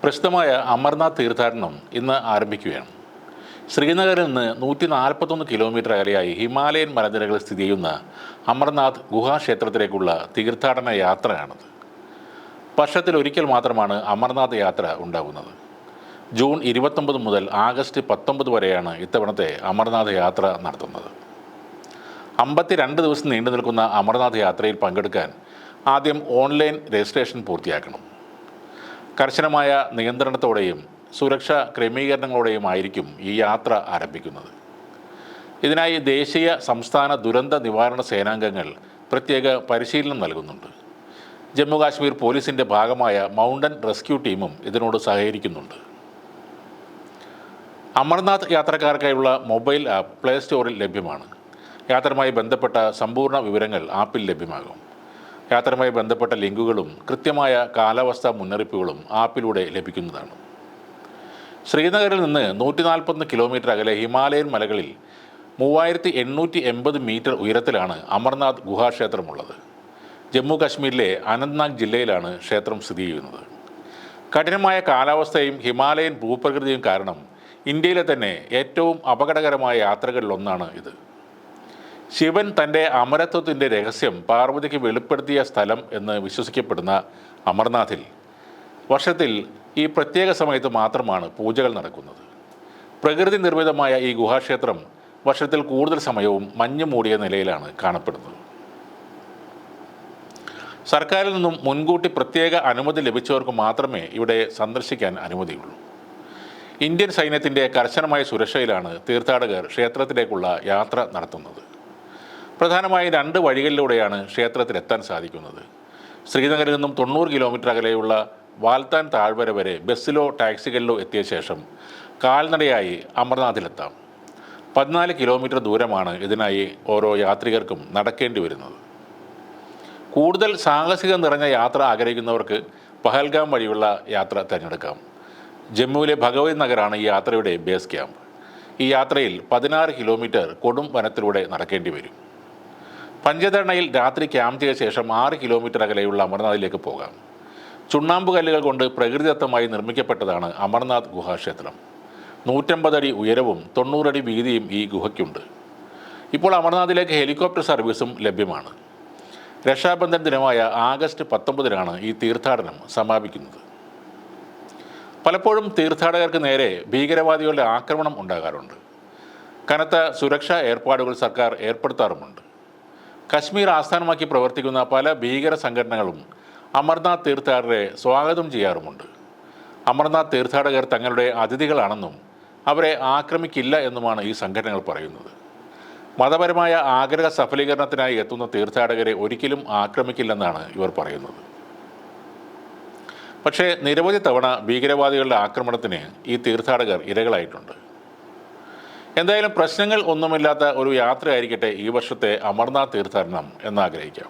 പ്രസിദ്ധമായ അമർനാഥ് തീർത്ഥാടനം ഇന്ന് ആരംഭിക്കുകയാണ്. ശ്രീനഗറിൽ നിന്ന് 141 കിലോമീറ്റർ അകലെയായി ഹിമാലയൻ മലനിരകളിൽ സ്ഥിതി ചെയ്യുന്ന അമർനാഥ് ഗുഹാക്ഷേത്രത്തിലേക്കുള്ള തീർത്ഥാടന യാത്രയാണത്. വർഷത്തിൽ ഒരിക്കൽ മാത്രമാണ് അമർനാഥ് യാത്ര ഉണ്ടാകുന്നത്. ജൂൺ 29 മുതൽ ആഗസ്റ്റ് 19 വരെയാണ് ഇത്തവണത്തെ അമർനാഥ് യാത്ര നടത്തുന്നത്. 52 ദിവസം നീണ്ടു നിൽക്കുന്ന അമർനാഥ് യാത്രയിൽ പങ്കെടുക്കാൻ ആദ്യം ഓൺലൈൻ രജിസ്ട്രേഷൻ പൂർത്തിയാക്കണം. കർശനമായ നിയന്ത്രണത്തോടെയും സുരക്ഷാ ക്രമീകരണങ്ങളോടെയും ആയിരിക്കും ഈ യാത്ര ആരംഭിക്കുന്നത്. ഇതിനായി ദേശീയ സംസ്ഥാന ദുരന്ത നിവാരണ സേനാംഗങ്ങൾ പ്രത്യേക പരിശീലനം നൽകുന്നുണ്ട്. ജമ്മു കാശ്മീർ പോലീസിൻ്റെ ഭാഗമായ മൗണ്ടൻ റെസ്ക്യൂ ടീമും ഇതിനോട് സഹകരിക്കുന്നുണ്ട്. അമർനാഥ് യാത്രക്കാർക്കായുള്ള മൊബൈൽ ആപ്പ് പ്ലേ സ്റ്റോറിൽ ലഭ്യമാണ്. യാത്രയുമായി ബന്ധപ്പെട്ട സമ്പൂർണ്ണ വിവരങ്ങൾ ആപ്പിൽ ലഭ്യമാകും. യാത്രയുമായി ബന്ധപ്പെട്ട ലിങ്കുകളും കൃത്യമായ കാലാവസ്ഥാ മുന്നറിയിപ്പുകളും ആപ്പിലൂടെ ലഭിക്കുന്നതാണ്. ശ്രീനഗറിൽ നിന്ന് 141 കിലോമീറ്റർ അകലെ ഹിമാലയൻ മലകളിൽ 3880 മീറ്റർ ഉയരത്തിലാണ് അമർനാഥ് ഗുഹാക്ഷേത്രമുള്ളത്. ജമ്മു കാശ്മീരിലെ അനന്ത്നാഗ് ജില്ലയിലാണ് ക്ഷേത്രം സ്ഥിതി ചെയ്യുന്നത്. കഠിനമായ കാലാവസ്ഥയും ഹിമാലയൻ ഭൂപ്രകൃതിയും കാരണം ഇന്ത്യയിലെ തന്നെ ഏറ്റവും അപകടകരമായ യാത്രകളിലൊന്നാണ് ഇത്. ശിവൻ തൻ്റെ അമരത്വത്തിൻ്റെ രഹസ്യം പാർവതിക്ക് വെളിപ്പെടുത്തിയ സ്ഥലം എന്ന് വിശ്വസിക്കപ്പെടുന്ന അമർനാഥിൽ വർഷത്തിൽ ഈ പ്രത്യേക സമയത്ത് മാത്രമാണ് പൂജകൾ നടക്കുന്നത്. പ്രകൃതി നിർമ്മിതമായ ഈ ഗുഹാക്ഷേത്രം വർഷത്തിൽ കൂടുതൽ സമയവും മഞ്ഞ് മൂടിയ നിലയിലാണ് കാണപ്പെടുന്നത്. സർക്കാരിൽ നിന്നും മുൻകൂട്ടി പ്രത്യേക അനുമതി ലഭിച്ചവർക്ക് മാത്രമേ ഇവിടെ സന്ദർശിക്കാൻ അനുമതിയുള്ളൂ. ഇന്ത്യൻ സൈന്യത്തിൻ്റെ കർശനമായ സുരക്ഷയിലാണ് തീർത്ഥാടകർ ക്ഷേത്രത്തിലേക്കുള്ള യാത്ര നടത്തുന്നത്. പ്രധാനമായും 2 വഴികളിലൂടെയാണ് ക്ഷേത്രത്തിലെത്താൻ സാധിക്കുന്നത്. ശ്രീനഗറിൽ നിന്നും 90 കിലോമീറ്റർ അകലെയുള്ള വാൽത്താൻ താഴ്വര വരെ ബസ്സിലോ ടാക്സികളിലോ എത്തിയ ശേഷം കാൽനടയായി അമർനാഥിലെത്താം. 14 കിലോമീറ്റർ ദൂരമാണ് ഇതിനായി ഓരോ യാത്രികർക്കും നടക്കേണ്ടി വരുന്നത്. കൂടുതൽ സാഹസികം നിറഞ്ഞ യാത്ര ആഗ്രഹിക്കുന്നവർക്ക് പഹൽഗാം വഴിയുള്ള യാത്ര തിരഞ്ഞെടുക്കാം. ജമ്മുവിലെ ഭഗവത് നഗറാണ് ഈ യാത്രയുടെ ബേസ് ക്യാമ്പ്. ഈ യാത്രയിൽ 16 കിലോമീറ്റർ കൊടും വനത്തിലൂടെ നടക്കേണ്ടി വരും. പഞ്ചതരണയിൽ രാത്രി ക്യാമ്പ് ചെയ്ത ശേഷം 6 കിലോമീറ്റർ അകലെയുള്ള അമർനാഥിലേക്ക് പോകാം. ചുണ്ണാമ്പ് കല്ലുകൾ കൊണ്ട് പ്രകൃതിദത്തമായി നിർമ്മിക്കപ്പെട്ടതാണ് അമർനാഥ് ഗുഹാക്ഷേത്രം. 150 അടി ഉയരവും 90 അടി വീതിയും ഈ ഗുഹയ്ക്കുണ്ട്. ഇപ്പോൾ അമർനാഥിലേക്ക് ഹെലികോപ്റ്റർ സർവീസും ലഭ്യമാണ്. രക്ഷാബന്ധൻ ദിനമായ ആഗസ്റ്റ് 19 ഈ തീർത്ഥാടനം സമാപിക്കുന്നത്. പലപ്പോഴും തീർത്ഥാടകർക്ക് നേരെ ഭീകരവാദികളുടെ ആക്രമണം ഉണ്ടാകാറുണ്ട്. കനത്ത സുരക്ഷാ ഏർപ്പാടുകൾ സർക്കാർ ഏർപ്പെടുത്താറുമുണ്ട്. കശ്മീർ ആസ്ഥാനമാക്കി പ്രവർത്തിക്കുന്ന പല ഭീകര സംഘടനകളും അമർനാഥ് തീർത്ഥാടകരെ സ്വാഗതം ചെയ്യാറുമുണ്ട്. അമർനാഥ് തീർത്ഥാടകർ തങ്ങളുടെ അതിഥികളാണെന്നും അവരെ ആക്രമിക്കില്ല എന്നുമാണ് ഈ സംഘടനകൾ പറയുന്നത്. മതപരമായ ആഗ്രഹ സഫലീകരണത്തിനായി എത്തുന്ന തീർത്ഥാടകരെ ഒരിക്കലും ആക്രമിക്കില്ലെന്നാണ് ഇവർ പറയുന്നത്. പക്ഷേ നിരവധി തവണ ഭീകരവാദികളുടെ ആക്രമണത്തിന് ഈ തീർത്ഥാടകർ ഇരകളായിട്ടുണ്ട്. എന്തായാലും പ്രശ്നങ്ങൾ ഒന്നുമില്ലാത്ത ഒരു യാത്രയായിരിക്കട്ടെ ഈ വർഷത്തെ അമർനാഥ് തീർത്ഥാടനം എന്നാഗ്രഹിക്കാം.